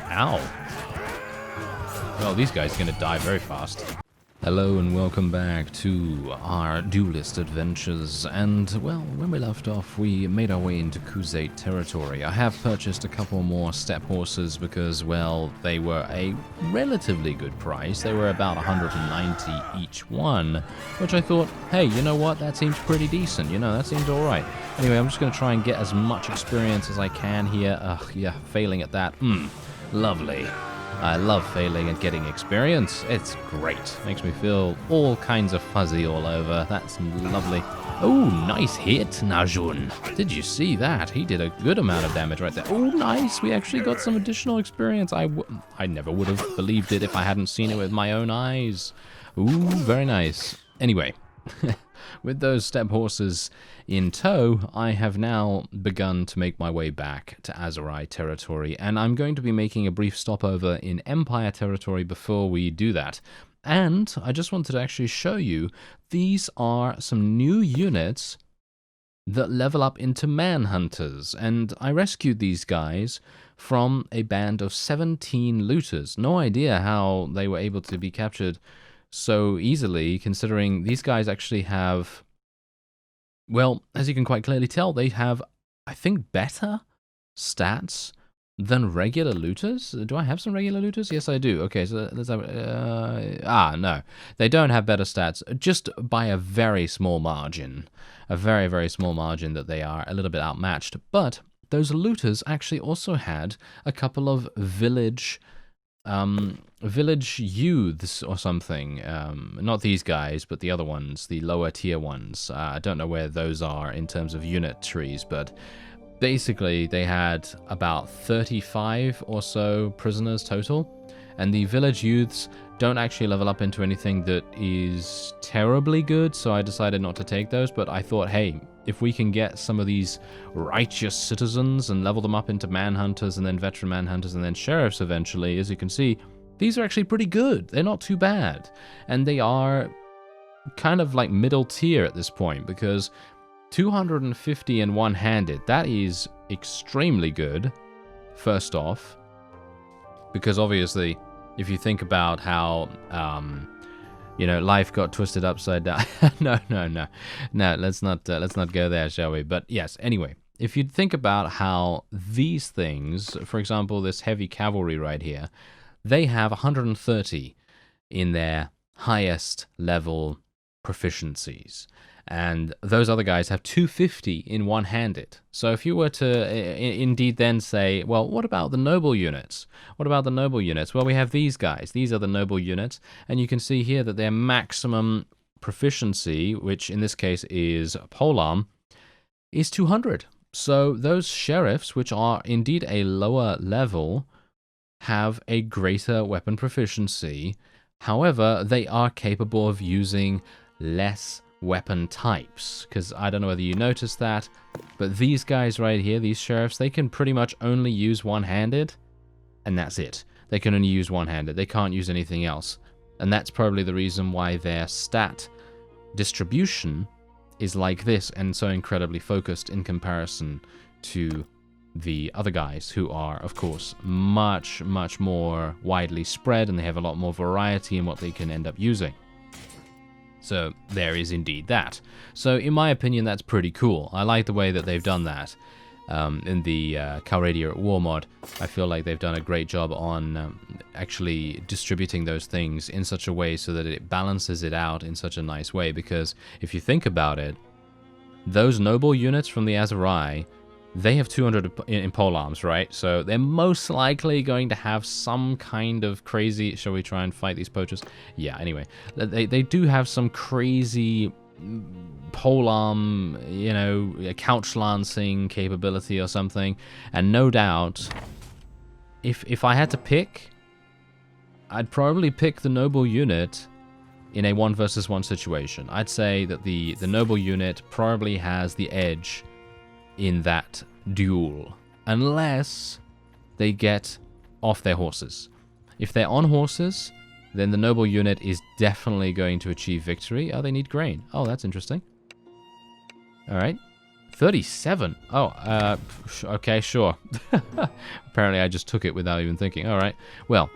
Ow. Well, these guys are going to die very fast. Hello and welcome back to our Duelist adventures, and, well, when we left off, we made our way into Cosine territory. I have purchased a couple more step horses because, well, they were a relatively good price. They were about 190 each one, which I thought, hey, you know what, that seems pretty decent, that seems alright. Anyway, I'm just going to try and get as much experience as I can here. Ugh, yeah, failing at that. Lovely. I love failing and getting experience. It's great. Makes me feel all kinds of fuzzy all over. That's lovely. Oh, nice hit, Najun. Did you see that? He did a good amount of damage right there. Oh, nice. We actually got some additional experience. I never would have believed it if I hadn't seen it with my own eyes. Ooh, very nice. Anyway, with those step horses in tow, I have now begun to make my way back to Aserai territory, and I'm going to be making a brief stopover in Empire territory before we do that. And I just wanted to actually show you, these are some new units that level up into manhunters, and I rescued these guys from a band of 17 looters. No idea how they were able to be captured so easily, considering these guys actually have, well, as you can quite clearly tell, they have, I think, better stats than regular looters. Do I have some regular looters? Yes, I do. Okay, so let's have, no. They don't have better stats, just by a very small margin. A very, very small margin that they are a little bit outmatched. But those looters actually also had a couple of village youths or something. Not these guys, but the other ones, the lower tier ones. I don't know where those are in terms of unit trees, but basically they had about 35 or so prisoners total, and the village youths don't actually level up into anything that is terribly good, so I decided not to take those. But I thought, hey, if we can get some of these righteous citizens and level them up into manhunters and then veteran manhunters and then sheriffs eventually, as you can see, these are actually pretty good. They're not too bad. And they are kind of like middle tier at this point, because 250 in one-handed, that is extremely good, first off, because obviously, if you think about how, life got twisted upside down. No, let's not go there, shall we? But yes, anyway, if you think about how these things, for example, this heavy cavalry right here, they have 130 in their highest level proficiencies. And those other guys have 250 in one-handed. So if you were to indeed then say, well, what about the noble units? What about the noble units? Well, we have these guys. These are the noble units. And you can see here that their maximum proficiency, which in this case is polearm, is 200. So those sheriffs, which are indeed a lower level, have a greater weapon proficiency. However, they are capable of using less weapon types, because I don't know whether you noticed that, but these guys right here, these sheriffs, they can pretty much only use one-handed, and that's it. They can only use one-handed. They can't use anything else. And that's probably the reason why their stat distribution is like this and so incredibly focused in comparison to the other guys, who are, of course, much, much more widely spread, and they have a lot more variety in what they can end up using. So there is indeed that. So in my opinion, that's pretty cool. I like the way that they've done that. In the Calradia War mod, I feel like they've done a great job on actually distributing those things in such a way so that it balances it out in such a nice way. Because if you think about it, those noble units from the Aserai, they have 200 in polearms, right? So they're most likely going to have some kind of crazy... Shall we try and fight these poachers? Yeah, anyway. They do have some crazy polearm, couch lancing capability or something. And no doubt, if I had to pick, I'd probably pick the noble unit in a 1 versus 1 situation. I'd say that the noble unit probably has the edge in that duel, unless they get off their horses. If they're on horses, then the noble unit is definitely going to achieve victory. Oh, they need grain. Oh, that's interesting. All right. 37. Oh, okay, sure. Apparently I just took it without even thinking. All right. Well,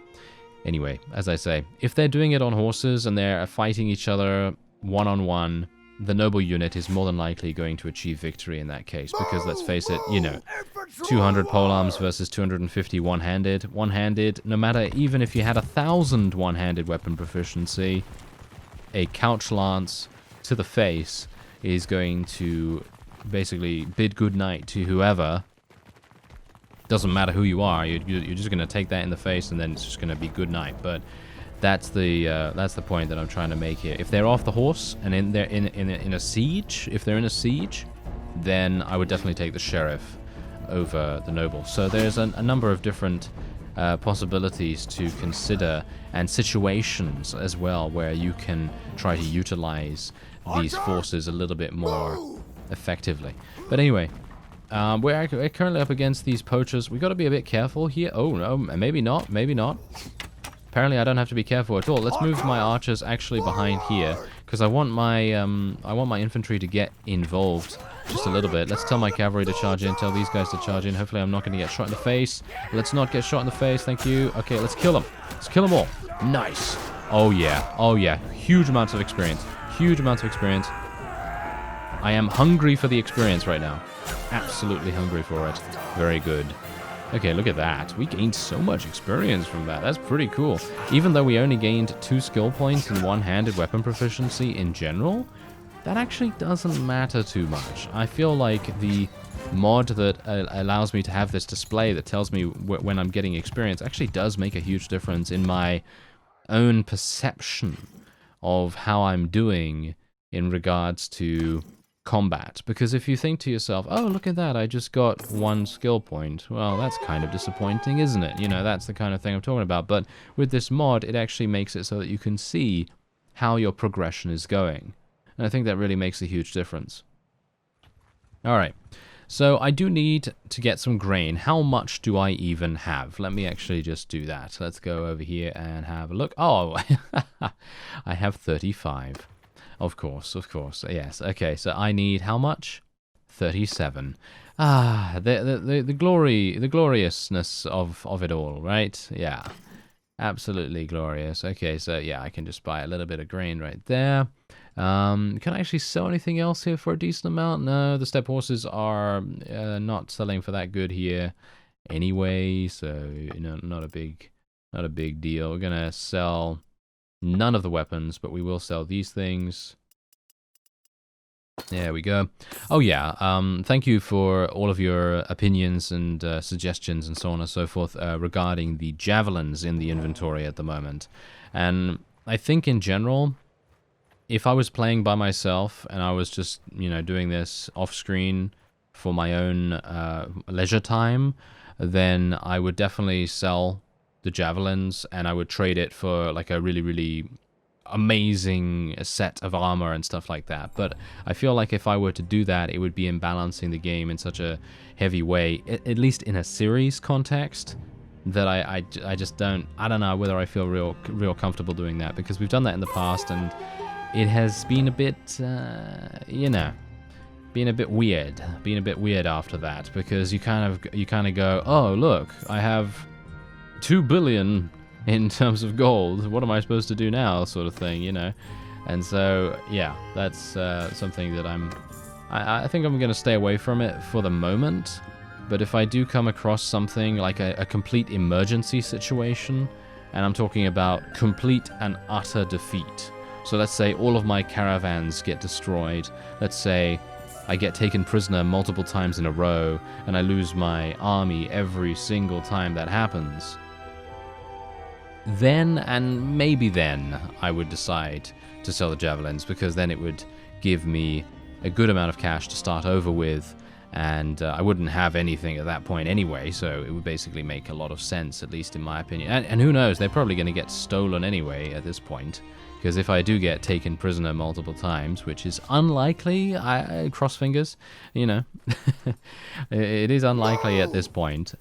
anyway, as I say, if they're doing it on horses and they're fighting each other one-on-one, the noble unit is more than likely going to achieve victory in that case, because let's face it, you know, 200 polearms versus 250 one-handed. One-handed, no matter, even if you had 1,000 one-handed weapon proficiency, a couch lance to the face is going to basically bid goodnight to whoever. Doesn't matter who you are, you're just going to take that in the face and then it's just going to be good night. But that's the point that I'm trying to make here. If they're off the horse and they're in a siege, if they're in a siege, then I would definitely take the sheriff over the noble. So there's a number of different possibilities to consider, and situations as well where you can try to utilize these forces a little bit more effectively. But anyway, we're currently up against these poachers. We got to be a bit careful here. Oh no, maybe not, maybe not. Apparently I don't have to be careful at all. Let's move my archers actually behind here, because I want my infantry to get involved just a little bit. Let's tell my cavalry to charge in, tell these guys to charge in. Hopefully I'm not going to get shot in the face. Let's not get shot in the face, thank you. Okay, let's kill them. Let's kill them all. Nice. Oh yeah, oh yeah. Huge amounts of experience. Huge amounts of experience. I am hungry for the experience right now. Absolutely hungry for it. Very good. Okay, look at that. We gained so much experience from that. That's pretty cool. Even though we only gained 2 skill points in one-handed weapon proficiency in general, that actually doesn't matter too much. I feel like the mod that allows me to have this display that tells me when I'm getting experience actually does make a huge difference in my own perception of how I'm doing in regards to combat. Because if you think to yourself, oh, look at that, I just got 1 skill point, well, that's kind of disappointing, isn't it? You know, that's the kind of thing I'm talking about. But with this mod, it actually makes it so that you can see how your progression is going. And I think that really makes a huge difference. Alright, so I do need to get some grain. How much do I even have? Let me actually just do that. Let's go over here and have a look. Oh, I have 35. Of course, yes. Okay, so I need how much? 37. Ah, the glory, the gloriousness of it all, right? Yeah, absolutely glorious. Okay, so yeah, I can just buy a little bit of grain right there. Can I actually sell anything else here for a decent amount? No, the steppe horses are not selling for that good here anyway, so you know, not a big deal. We're gonna sell none of the weapons, but we will sell these things. There we go. Oh yeah, thank you for all of your opinions and suggestions and so on and so forth regarding the javelins in the inventory at the moment. And I think in general, if I was playing by myself and I was just, you know, doing this off screen for my own leisure time, then I would definitely sell the javelins and I would trade it for like a really, really amazing set of armor and stuff like that. But I feel like if I were to do that, it would be imbalancing the game in such a heavy way, at least in a series context, that I just don't know whether I feel real comfortable doing that, because we've done that in the past and it has been a bit, you know, being a bit weird after that, because you kind of go, oh look, I have 2 billion in terms of gold, what am I supposed to do now, sort of thing, you know. And so yeah, that's something that I think I'm gonna stay away from it for the moment. But if I do come across something like a complete emergency situation, and I'm talking about complete and utter defeat, so let's say all of my caravans get destroyed, let's say I get taken prisoner multiple times in a row, and I lose my army every single time that happens, then, and maybe then, I would decide to sell the javelins, because then it would give me a good amount of cash to start over with, and I wouldn't have anything at that point anyway, so it would basically make a lot of sense, at least in my opinion. And who knows, they're probably going to get stolen anyway at this point, because if I do get taken prisoner multiple times, which is unlikely, I cross fingers, you know, it is unlikely at this point,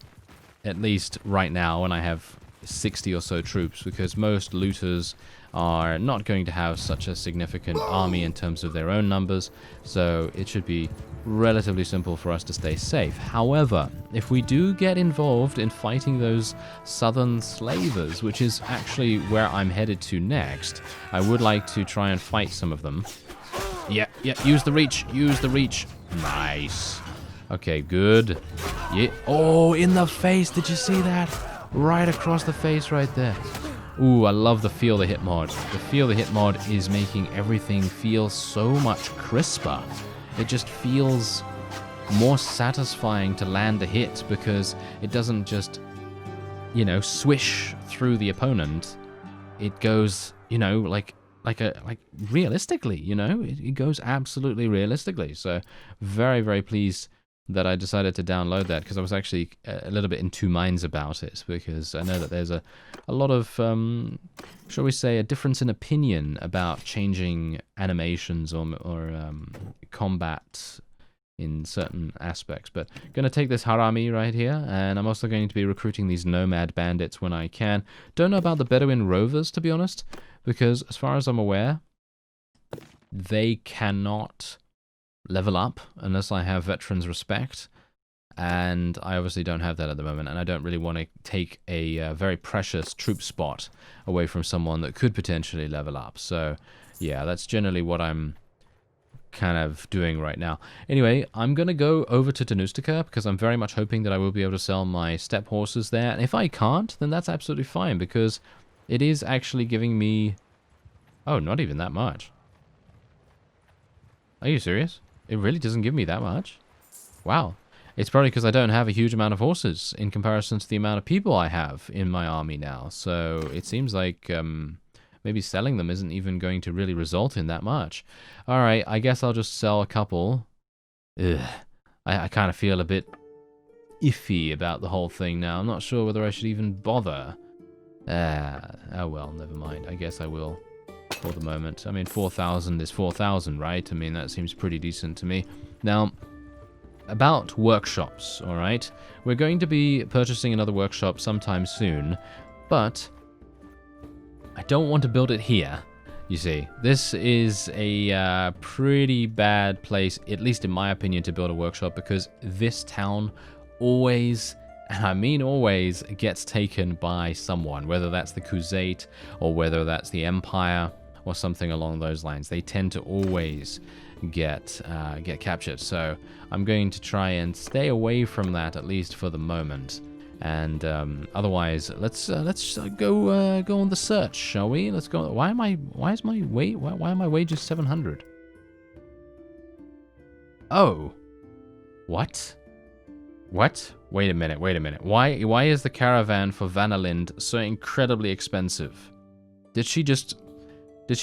at least right now when I have 60 or so troops, because most looters are not going to have such a significant army in terms of their own numbers, so it should be relatively simple for us to stay safe. However, if we do get involved in fighting those southern slavers, which is actually where I'm headed to next, I would like to try and fight some of them. Yeah, use the reach, Nice. Okay, good. Yeah. Oh, in the face, did you see that? Right across the face right there. Ooh, I love the Feel the Hit mod. The Feel the Hit mod is making everything feel so much crisper. It just feels more satisfying to land a hit because it doesn't just, you know, swish through the opponent. It goes, you know, like realistically, you know, it goes absolutely realistically. So very, very pleased that I decided to download that, because I was actually a little bit in two minds about it, because I know that there's a lot of, shall we say, a difference in opinion about changing animations or combat in certain aspects. But I'm going to take this Harami right here, and I'm also going to be recruiting these Nomad Bandits when I can. Don't know about the Bedouin Rovers, to be honest, because as far as I'm aware, they cannot level up unless I have Veterans Respect, and I obviously don't have that at the moment, and I don't really want to take a very precious troop spot away from someone that could potentially level up. So yeah, that's generally what I'm kind of doing right now. Anyway, I'm going to go over to Danustica because I'm very much hoping that I will be able to sell my step horses there, and if I can't, then that's absolutely fine, because it is actually giving me... Oh, not even that much. Are you serious? It really doesn't give me that much? Wow. It's probably because I don't have a huge amount of horses in comparison to the amount of people I have in my army now. So it seems like maybe selling them isn't even going to really result in that much. Alright, I guess I'll just sell a couple. Ugh. I kind of feel a bit iffy about the whole thing now. I'm not sure whether I should even bother. Oh well, never mind. I guess I will. For the moment. I mean, 4,000 is 4,000, right? I mean, that seems pretty decent to me. Now, about workshops, alright? We're going to be purchasing another workshop sometime soon, but I don't want to build it here, you see. This is a pretty bad place, at least in my opinion, to build a workshop, because this town always... and I mean always, gets taken by someone, whether that's the Crusade or whether that's the Empire or something along those lines. They tend to always get captured. So I'm going to try and stay away from that, at least for the moment. And otherwise, let's go on the search, shall we? Let's go. Why am I my wages 700? Oh, what? What? Wait a minute. Why is the caravan for Vanalind so incredibly expensive? Did she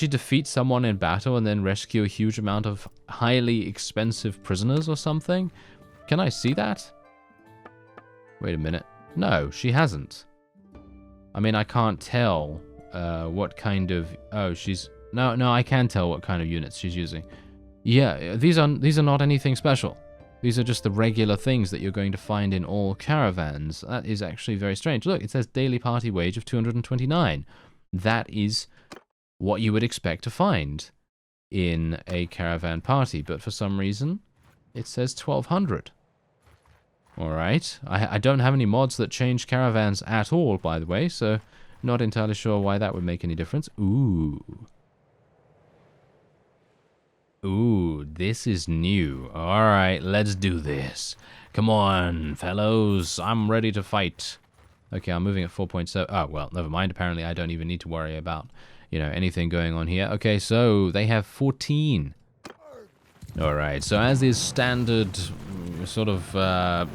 defeat someone in battle and then rescue a huge amount of highly expensive prisoners or something? Can I see that? Wait a minute. No, she hasn't. I mean, I can't tell what kind of... Oh, she's... No, I can tell what kind of units she's using. Yeah, these are not anything special. These are just the regular things that you're going to find in all caravans. That is actually very strange. Look, it says daily party wage of 229. That is what you would expect to find in a caravan party, but for some reason, it says 1200. Alright, I don't have any mods that change caravans at all, by the way, so not entirely sure why that would make any difference. Ooh, this is new. Alright, let's do this. Come on, fellows, I'm ready to fight. Okay, I'm moving at 4.7. Oh, well, never mind. Apparently, I don't even need to worry about, you know, anything going on here. Okay, so they have 14. Alright, so as is standard sort of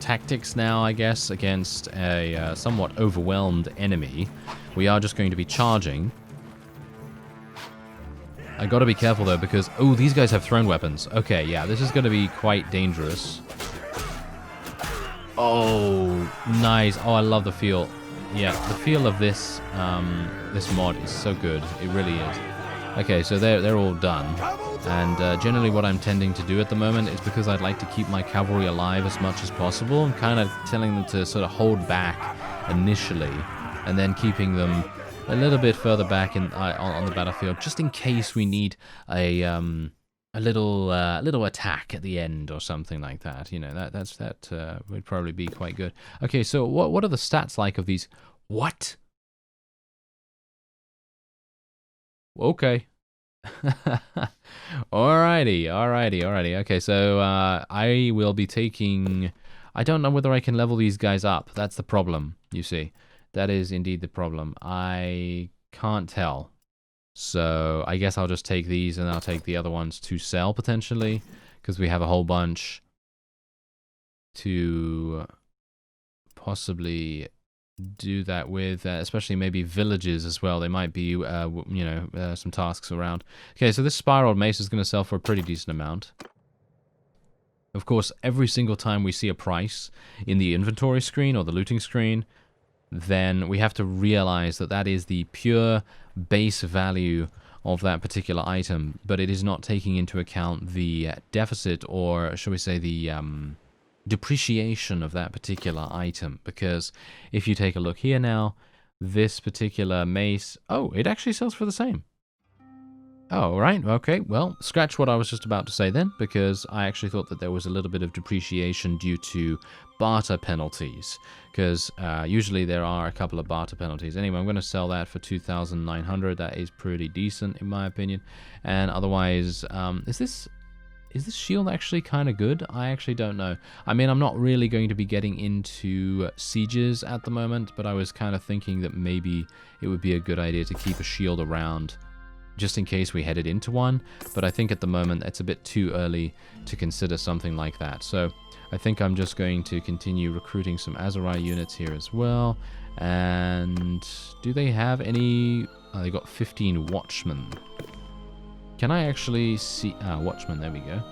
tactics now, I guess, against a somewhat overwhelmed enemy, we are just going to be charging. I gotta be careful though, because... Oh, these guys have thrown weapons. Okay, yeah, this is gonna be quite dangerous. Oh, nice. Oh, I love the feel. Yeah, the feel of this this mod is so good. It really is. Okay, so they're all done. And generally what I'm tending to do at the moment is, because I'd like to keep my cavalry alive as much as possible, I'm kind of telling them to sort of hold back initially, and then keeping them a little bit further back on the battlefield, just in case we need a little attack at the end or something like that. You know, that would probably be quite good. Okay, so what are the stats like of these? What? Okay. Alrighty. Okay, so I will be taking... I don't know whether I can level these guys up. That's the problem, you see. That is indeed the problem. I can't tell. So I guess I'll just take these and I'll take the other ones to sell, potentially. Because we have a whole bunch to possibly do that with, especially maybe villages as well. They might be, some tasks around. Okay, so this spiral mace is going to sell for a pretty decent amount. Of course, every single time we see a price in the inventory screen or the looting screen, then we have to realize that that is the pure base value of that particular item, but it is not taking into account the deficit, or shall we say the depreciation of that particular item. Because if you take a look here now, this particular mace, oh, it actually sells for the same. Oh, right, okay, well, scratch what I was just about to say then, because I actually thought that there was a little bit of depreciation due to barter penalties, because usually there are a couple of barter penalties. Anyway, I'm going to sell that for 2,900. That is pretty decent, in my opinion. And otherwise, is this shield actually kind of good? I actually don't know. I mean, I'm not really going to be getting into sieges at the moment, but I was kind of thinking that maybe it would be a good idea to keep a shield around just in case we headed into one. But I think at the moment it's a bit too early to consider something like that. So I think I'm just going to continue recruiting some Azurai units here as well. And do they have any... Oh, they got 15 Watchmen. Can I actually see... Watchmen, there we go.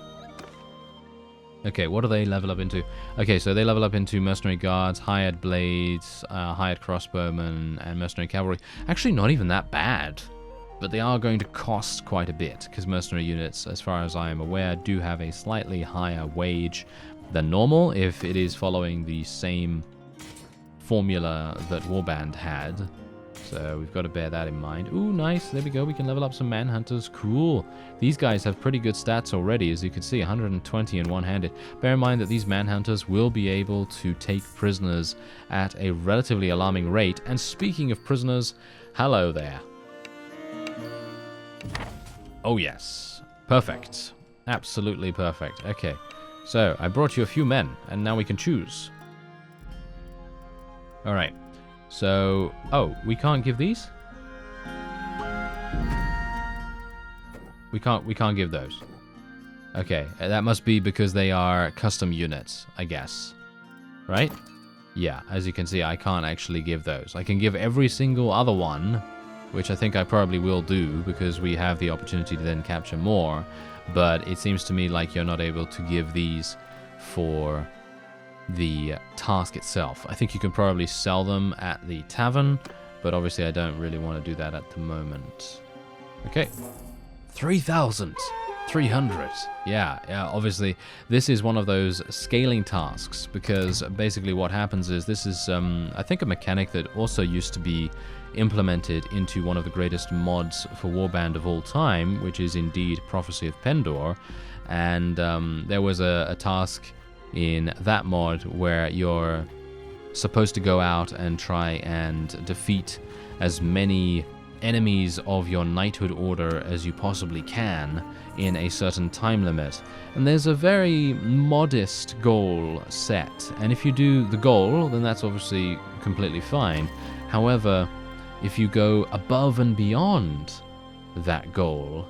Okay, what do they level up into? Okay, so they level up into Mercenary Guards, Hired Blades, Hired Crossbowmen, and Mercenary Cavalry. Actually, not even that bad. But they are going to cost quite a bit, because mercenary units, as far as I am aware, do have a slightly higher wage than normal, if it is following the same formula that Warband had. So we've got to bear that in mind. Ooh, nice. There we go. We can level up some Manhunters. Cool. These guys have pretty good stats already, as you can see, 120 in one-handed. Bear in mind that these Manhunters will be able to take prisoners at a relatively alarming rate. And speaking of prisoners, hello there. Oh yes, perfect, absolutely perfect. Okay, so I brought you a few men, and now we can choose. All right, so we can't give these. We can't give those. Okay, that must be because they are custom units, I guess. Right? Yeah, as you can see, I can't actually give those. I can give every single other one, which I think I probably will do, because we have the opportunity to then capture more, but it seems to me like you're not able to give these for the task itself. I think you can probably sell them at the tavern, but obviously I don't really want to do that at the moment. Okay, 3,300. Yeah, obviously this is one of those scaling tasks, because basically what happens is this is, I think, a mechanic that also used to be implemented into one of the greatest mods for Warband of all time, which is indeed Prophecy of Pendor. And there was a task in that mod where you're supposed to go out and try and defeat as many enemies of your knighthood order as you possibly can in a certain time limit. And there's a very modest goal set, and if you do the goal, then that's obviously completely fine. However, if you go above and beyond that goal,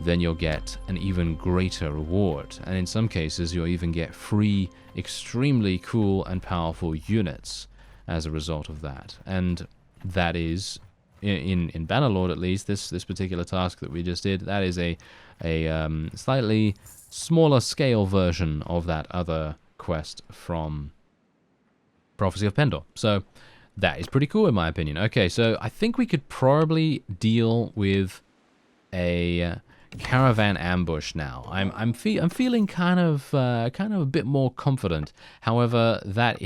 then you'll get an even greater reward. And in some cases, you'll even get free, extremely cool and powerful units as a result of that. And that is, in Bannerlord at least, this particular task that we just did, that is a slightly smaller scale version of that other quest from Prophecy of Pendor. So that is pretty cool in my opinion. Okay, so I think we could probably deal with a caravan ambush now. I'm feeling kind of a bit more confident. However, that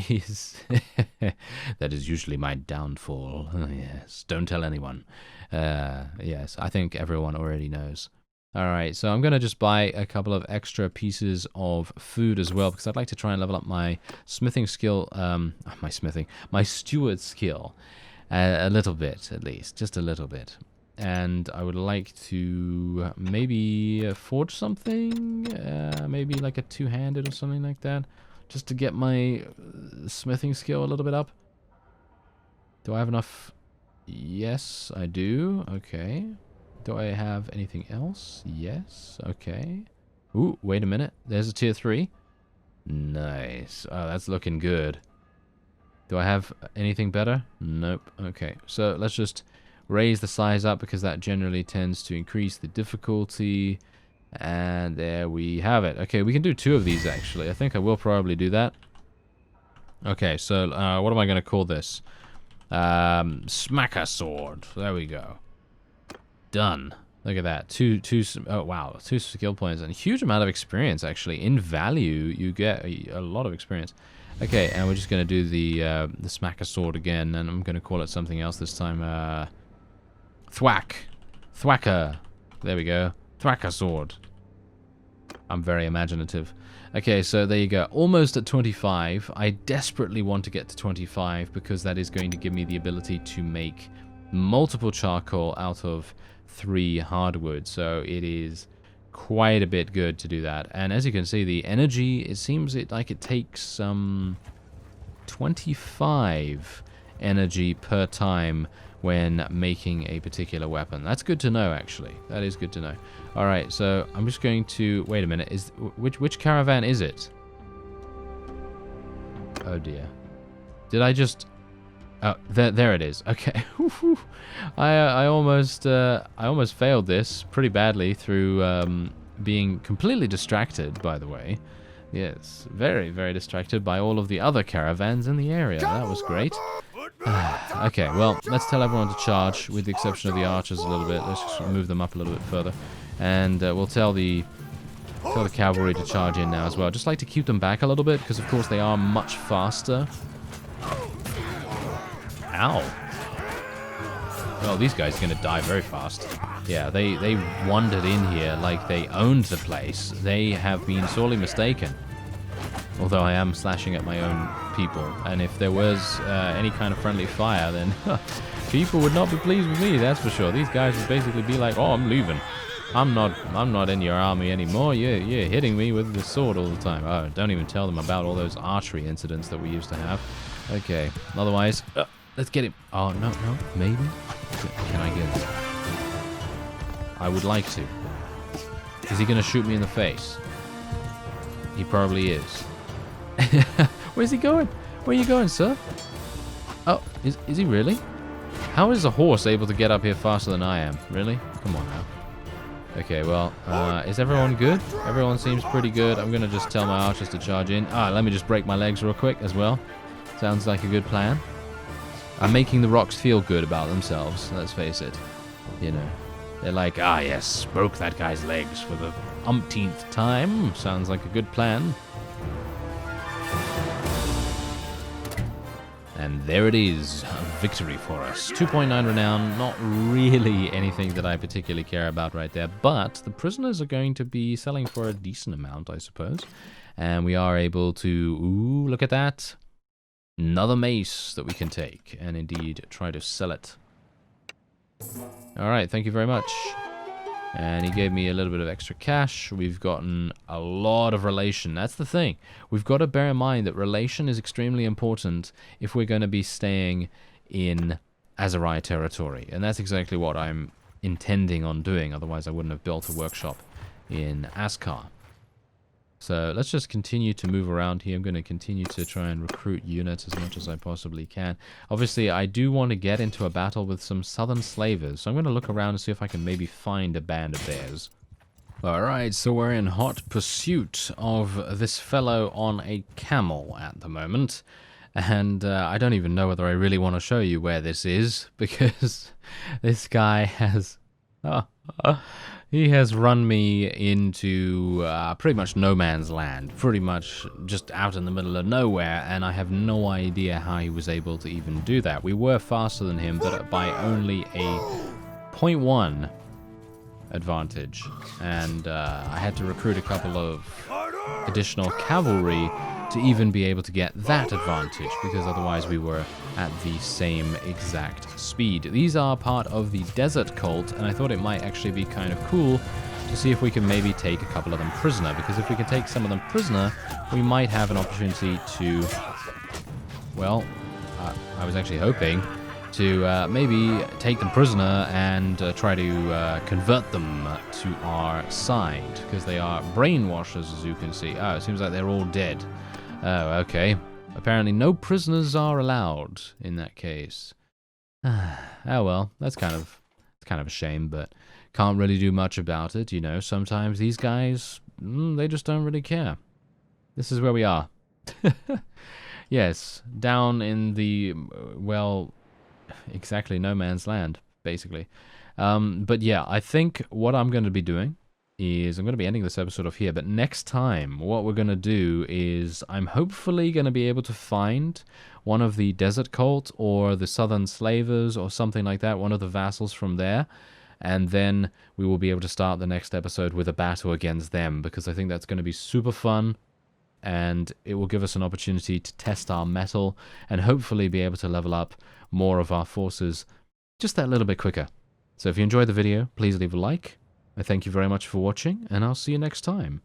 That is usually my downfall. Oh, yes, don't tell anyone. Yes, I think everyone already knows. Alright, so I'm going to just buy a couple of extra pieces of food as well, because I'd like to try and level up my smithing skill, my steward skill, a little bit at least, just a little bit. And I would like to maybe forge something, maybe like a two-handed or something like that, just to get my smithing skill a little bit up. Do I have enough? Yes, I do. Okay. Do I have anything else? Yes. Okay. Ooh, wait a minute. There's a tier 3. Nice. Oh, that's looking good. Do I have anything better? Nope. Okay. So let's just raise the size up, because that generally tends to increase the difficulty. And there we have it. Okay, we can do 2 of these actually. I think I will probably do that. Okay, so what am I going to call this? Smacker sword. There we go. Done. Look at that. Oh wow, 2 skill points and a huge amount of experience actually. In value, you get a lot of experience. Okay, and we're just gonna do the smacker sword again, and I'm gonna call it something else this time. Thwacker. There we go. Thwacker sword. I'm very imaginative. Okay, so there you go. Almost at 25. I desperately want to get to 25 because that is going to give me the ability to make multiple charcoal out of 3 hardwood, so it is quite a bit good to do that. And as you can see, the energy, it seems like it takes 25 energy per time when making a particular weapon. That's good to know, actually. That is good to know. All right, so I'm just going to wait a minute. Which caravan is it? Oh dear. Did I just? Oh, there it is. Okay. I almost failed this pretty badly through being completely distracted, by the way. Yes, very, very distracted by all of the other caravans in the area. That was great. Okay, well, let's tell everyone to charge, with the exception of the archers a little bit. Let's just move them up a little bit further. And we'll tell the cavalry to charge in now as well. Just like to keep them back a little bit, because of course they are much faster. Ow. Well, these guys are going to die very fast. Yeah, they wandered in here like they owned the place. They have been sorely mistaken. Although I am slashing at my own people. And if there was any kind of friendly fire, then people would not be pleased with me, that's for sure. These guys would basically be like, oh, I'm leaving. I'm not in your army anymore. You're hitting me with the sword all the time. Oh, don't even tell them about all those archery incidents that we used to have. Okay, otherwise... let's get him. Oh, no, maybe? Can I get him? I would like to. Is he going to shoot me in the face? He probably is. Where's he going? Where are you going, sir? Oh, is he really? How is a horse able to get up here faster than I am? Really? Come on now. Okay, well, is everyone good? Everyone seems pretty good. I'm going to just tell my archers to charge in. Let me just break my legs real quick as well. Sounds like a good plan. I'm making the rocks feel good about themselves, let's face it. You know, they're like, yes, broke that guy's legs for the umpteenth time. Sounds like a good plan. And there it is, a victory for us. 2.9 renown, not really anything that I particularly care about right there, but the prisoners are going to be selling for a decent amount, I suppose. And we are able to, ooh, look at that. Another mace that we can take, and indeed try to sell it. Alright, thank you very much. And he gave me a little bit of extra cash. We've gotten a lot of relation. That's the thing. We've got to bear in mind that relation is extremely important if we're going to be staying in Aserai territory. And that's exactly what I'm intending on doing. Otherwise, I wouldn't have built a workshop in Askar. So let's just continue to move around here. I'm going to continue to try and recruit units as much as I possibly can. Obviously, I do want to get into a battle with some southern slavers. So I'm going to look around and see if I can maybe find a band of theirs. Alright, so we're in hot pursuit of this fellow on a camel at the moment. And I don't even know whether I really want to show you where this is, because this guy has... He has run me into pretty much no man's land, pretty much just out in the middle of nowhere, and I have no idea how he was able to even do that. We were faster than him, but by only a 0.1 advantage, and I had to recruit a couple of additional cavalry to even be able to get that advantage, because otherwise we were at the same exact speed. These are part of the desert cult, and I thought it might actually be kind of cool to see if we can maybe take a couple of them prisoner, because if we can take some of them prisoner, we might have an opportunity to, well, I was actually hoping to maybe take them prisoner and try to convert them to our side, because they are brainwashers, as you can see. Oh, it seems like they're all dead. Oh, okay. Apparently no prisoners are allowed in that case. Oh well, that's kind of a shame, but can't really do much about it, you know. Sometimes these guys, they just don't really care. This is where we are. Yes, down in the, well, exactly no man's land, basically. But yeah, I think what I'm going to be doing is I'm going to be ending this episode off here, but next time what we're going to do is I'm hopefully going to be able to find one of the desert cult or the southern slavers or something like that, one of the vassals from there, and then we will be able to start the next episode with a battle against them, because I think that's going to be super fun, and it will give us an opportunity to test our mettle and hopefully be able to level up more of our forces just that little bit quicker. So if you enjoyed the video, please leave a like. I thank you very much for watching, and I'll see you next time.